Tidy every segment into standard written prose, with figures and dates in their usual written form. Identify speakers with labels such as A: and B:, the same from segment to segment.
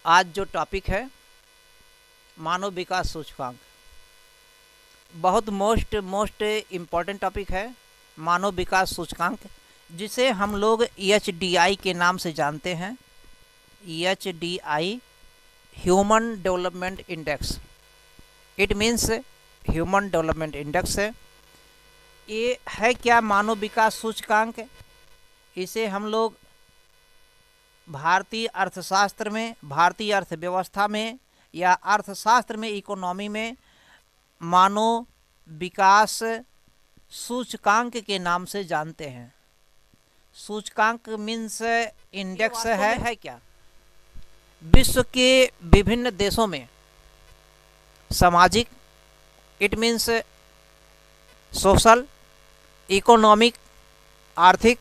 A: आज जो टॉपिक है मानव विकास सूचकांक, बहुत मोस्ट इम्पॉर्टेंट टॉपिक है मानव विकास सूचकांक, जिसे हम लोग HDI के नाम से जानते हैं। HDI human development index, it means human development index है। ये है क्या? मानव विकास सूचकांक। इसे हम लोग भारतीय अर्थशास्त्र में, भारतीय अर्थव्यवस्था में या अर्थशास्त्र में, इकोनॉमी में मानव विकास सूचकांक के नाम से जानते हैं। सूचकांक मीन्स इंडेक्स है क्या? विश्व के विभिन्न देशों में सामाजिक, इट मीन्स सोशल, इकोनॉमिक, आर्थिक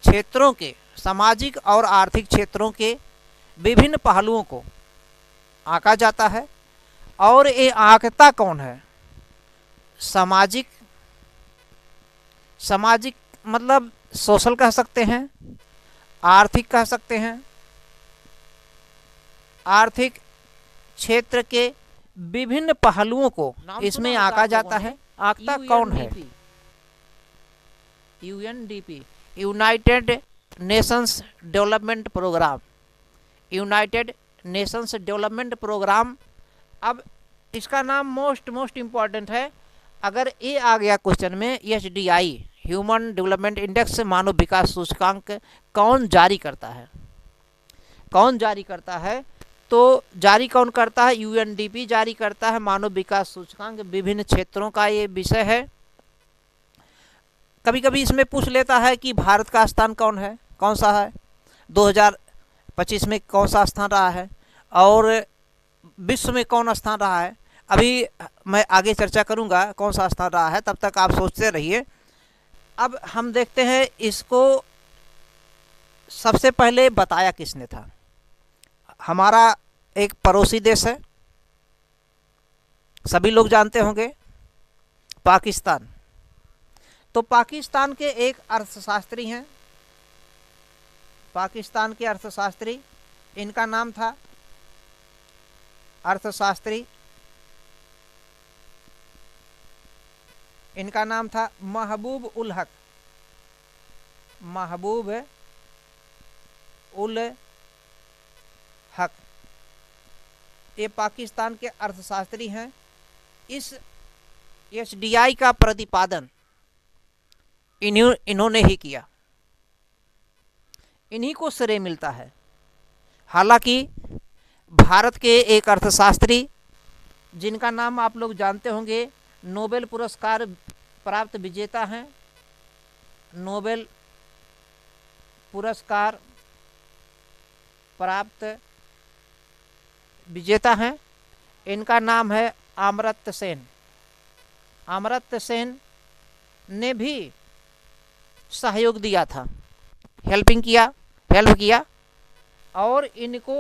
A: क्षेत्रों के, सामाजिक और आर्थिक क्षेत्रों के विभिन्न पहलुओं को आंका जाता है। और ये आंकता कौन है? सामाजिक मतलब सोशल कह सकते हैं, आर्थिक कह सकते हैं। आर्थिक क्षेत्र के विभिन्न पहलुओं को इसमें आंका जाता है। आंकता कौन है? UNDP, United Nations Development Programme. United Nations Development Programme. अब इसका नाम मोस्ट इम्पॉर्टेंट है। अगर ये आ गया क्वेश्चन में, HDI ह्यूमन डेवलपमेंट इंडेक्स मानव विकास सूचकांक कौन जारी करता है? कौन जारी करता है? तो जारी कौन करता है? UNDP जारी करता है मानव विकास सूचकांक। विभिन्न क्षेत्रों का ये विषय है। कभी कभी इसमें पूछ लेता है कि भारत का स्थान कौन है, कौन सा है, 2025 में कौन सा स्थान रहा है और विश्व में कौन स्थान रहा है। अभी मैं आगे चर्चा करूंगा कौन सा स्थान रहा है, तब तक आप सोचते रहिए। अब हम देखते हैं इसको सबसे पहले बताया किसने था। हमारा एक पड़ोसी देश है, सभी लोग जानते होंगे, पाकिस्तान। तो पाकिस्तान के एक अर्थशास्त्री हैं, पाकिस्तान के अर्थशास्त्री, इनका नाम था अर्थशास्त्री, इनका नाम था महबूब उल हक। महबूब उल हक, ये पाकिस्तान के अर्थशास्त्री हैं। इस HDI का प्रतिपादन इन्होंने ही किया, इन्हीं को श्रेय मिलता है। हालांकि भारत के एक अर्थशास्त्री जिनका नाम आप लोग जानते होंगे, नोबेल पुरस्कार प्राप्त विजेता हैं, नोबेल पुरस्कार प्राप्त विजेता हैं, इनका नाम है अमर्त्य सेन। अमर्त्य सेन ने भी सहयोग दिया था, हेल्प किया। और इनको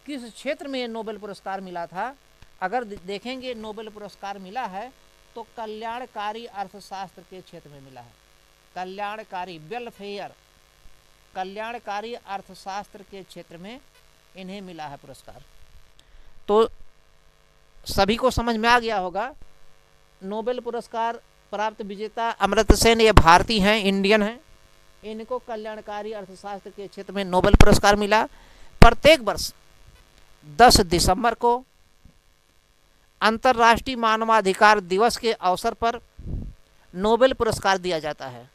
A: किस क्षेत्र में नोबेल पुरस्कार मिला था? अगर देखेंगे नोबेल पुरस्कार मिला है तो कल्याणकारी अर्थशास्त्र के क्षेत्र में मिला है। कल्याणकारी, वेलफेयर, कल्याणकारी अर्थशास्त्र के क्षेत्र में इन्हें मिला है पुरस्कार। तो सभी को समझ में आ गया होगा, नोबेल पुरस्कार प्राप्त विजेता अमर्त्य सेन ये भारतीय हैं, इंडियन हैं। इनको कल्याणकारी अर्थशास्त्र के क्षेत्र में नोबेल पुरस्कार मिला। प्रत्येक वर्ष 10 दिसंबर को अंतर्राष्ट्रीय मानवाधिकार दिवस के अवसर पर नोबेल पुरस्कार दिया जाता है।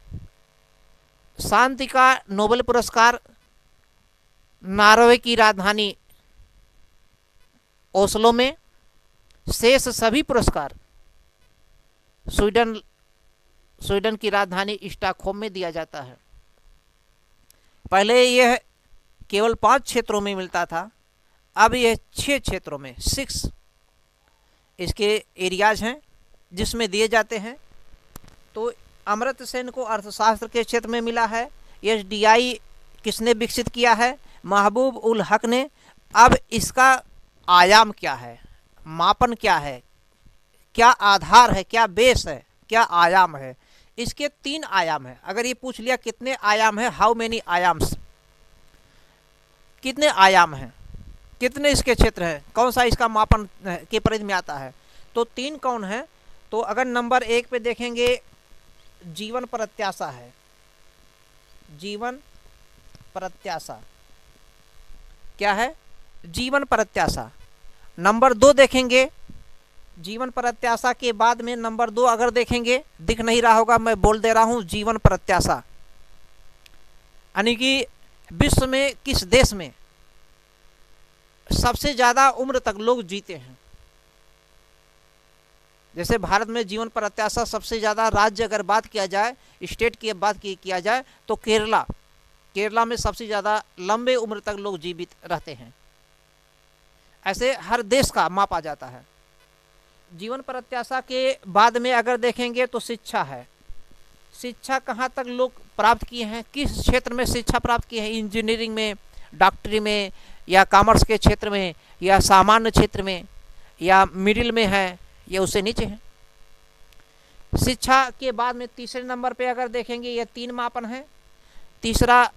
A: शांति का नोबेल पुरस्कार नॉर्वे की राजधानी ओस्लो में, शेष सभी पुरस्कार स्वीडन की राजधानी स्टॉकहोम में दिया जाता है। पहले यह केवल 5 क्षेत्रों में मिलता था, अब यह 6 क्षेत्रों में, 6 इसके एरियाज हैं जिसमें दिए जाते हैं। तो अमर्त्य सेन को अर्थशास्त्र के क्षेत्र में मिला है। HDI किसने विकसित किया है? महबूब उल हक ने। अब इसका आयाम क्या है, मापन क्या है, क्या आधार है, क्या बेस है, क्या आयाम है? इसके 3 आयाम है। अगर ये पूछ लिया कितने आयाम है, हाउ मेनी आयाम्स, कितने आयाम हैं, कितने इसके क्षेत्र हैं, कौन सा इसका मापन के परिधि में आता है। तो 3 कौन है, तो अगर नंबर 1 पे देखेंगे जीवन प्रत्याशा है, जीवन प्रत्याशा क्या है, जीवन प्रत्याशा। नंबर 2 देखेंगे, जीवन प्रत्याशा के बाद में नंबर 2 अगर देखेंगे, दिख नहीं रहा होगा, मैं बोल दे रहा हूं, जीवन प्रत्याशा यानी कि विश्व में किस देश में सबसे ज्यादा उम्र तक लोग जीते हैं। जैसे भारत में जीवन प्रत्याशा सबसे ज्यादा राज्य अगर बात किया जाए, स्टेट की बात किया जाए तो केरला में सबसे ज्यादा लंबे उम्र तक लोग जीवित रहते हैं। ऐसे हर देश का मापा जाता है। जीवन प्रत्याशा के बाद में अगर देखेंगे तो शिक्षा है, शिक्षा कहाँ तक लोग प्राप्त किए हैं, किस क्षेत्र में शिक्षा प्राप्त की है, इंजीनियरिंग में, डॉक्टरी में, या कॉमर्स के क्षेत्र में, या सामान्य क्षेत्र में, या मिडिल में है, या उससे नीचे है। शिक्षा के बाद में तीसरे नंबर पे अगर देखेंगे, ये 3 मापन है। तीसरा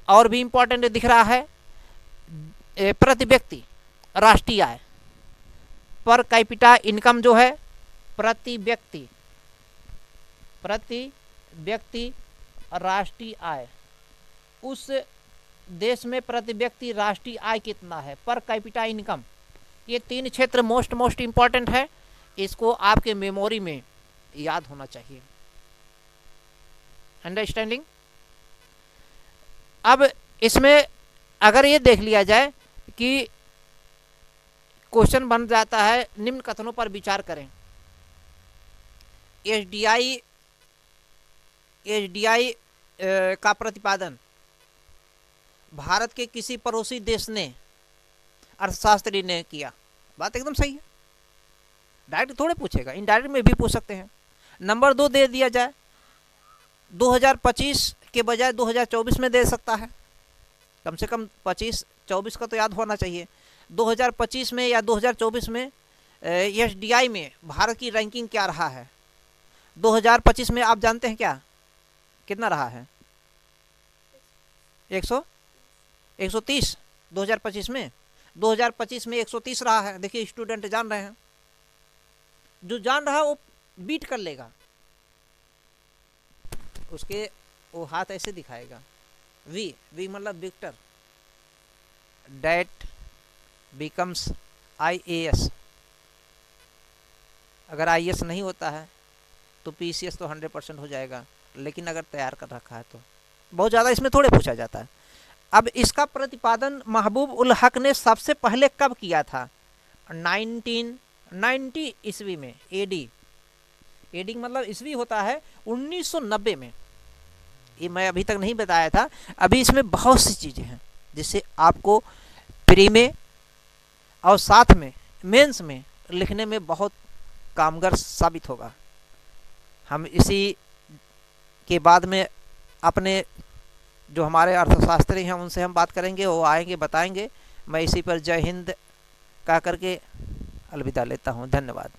A: और भी इंपॉर्टेंट दिख रहा है, प्रति व्यक्ति राष्ट्रीय आय, पर कैपिटा इनकम जो है, प्रति व्यक्ति राष्ट्रीय आय, उस देश में प्रति व्यक्ति राष्ट्रीय आय कितना है, पर कैपिटा इनकम। ये 3 क्षेत्र मोस्ट इंपॉर्टेंट है, इसको आपके मेमोरी में याद होना चाहिए। अंडरस्टैंडिंग। अब इसमें अगर ये देख लिया जाए कि क्वेश्चन बन जाता है, निम्न कथनों पर विचार करें। एसडीआई का प्रतिपादन भारत के किसी पड़ोसी देश ने, अर्थशास्त्री ने किया। बात एकदम सही है। डायरेक्ट थोड़े पूछेगा, इनडायरेक्ट में भी पूछ सकते हैं। नंबर 2 दे दिया जाए, 2025 के बजाय 2024 में दे सकता है, कम से कम 25-24 का तो याद होना चाहिए। 2025 में या 2024 में एसडीआई में भारत की रैंकिंग क्या रहा है। 2025 में आप जानते हैं क्या, कितना रहा है? 130। 2025 में 130 रहा है। देखिए स्टूडेंट जान रहे हैं, जो जान रहा है वो बीट कर लेगा, उसके वो हाथ ऐसे दिखाएगा, वी मतलब विक्टर, डेट बिकम्स IAS। अगर IAS नहीं होता है तो PCS तो 100% हो जाएगा, लेकिन अगर तैयार कर रखा है तो बहुत ज़्यादा इसमें थोड़े पूछा जाता है। अब इसका प्रतिपादन महबूब उल हक ने सबसे पहले कब किया था? 1990 ईस्वी में। एडी मतलब ईस्वी होता है 1990 में। ये मैं अभी तक नहीं बताया था। अभी इसमें बहुत सी चीज़ें हैं जिससे आपको प्री में और साथ में मेंस में लिखने में बहुत कामगार साबित होगा। हम इसी के बाद में अपने जो हमारे अर्थशास्त्री हैं उनसे हम बात करेंगे, वो आएंगे बताएंगे। मैं इसी पर जय हिंद कह करके अलविदा लेता हूँ। धन्यवाद।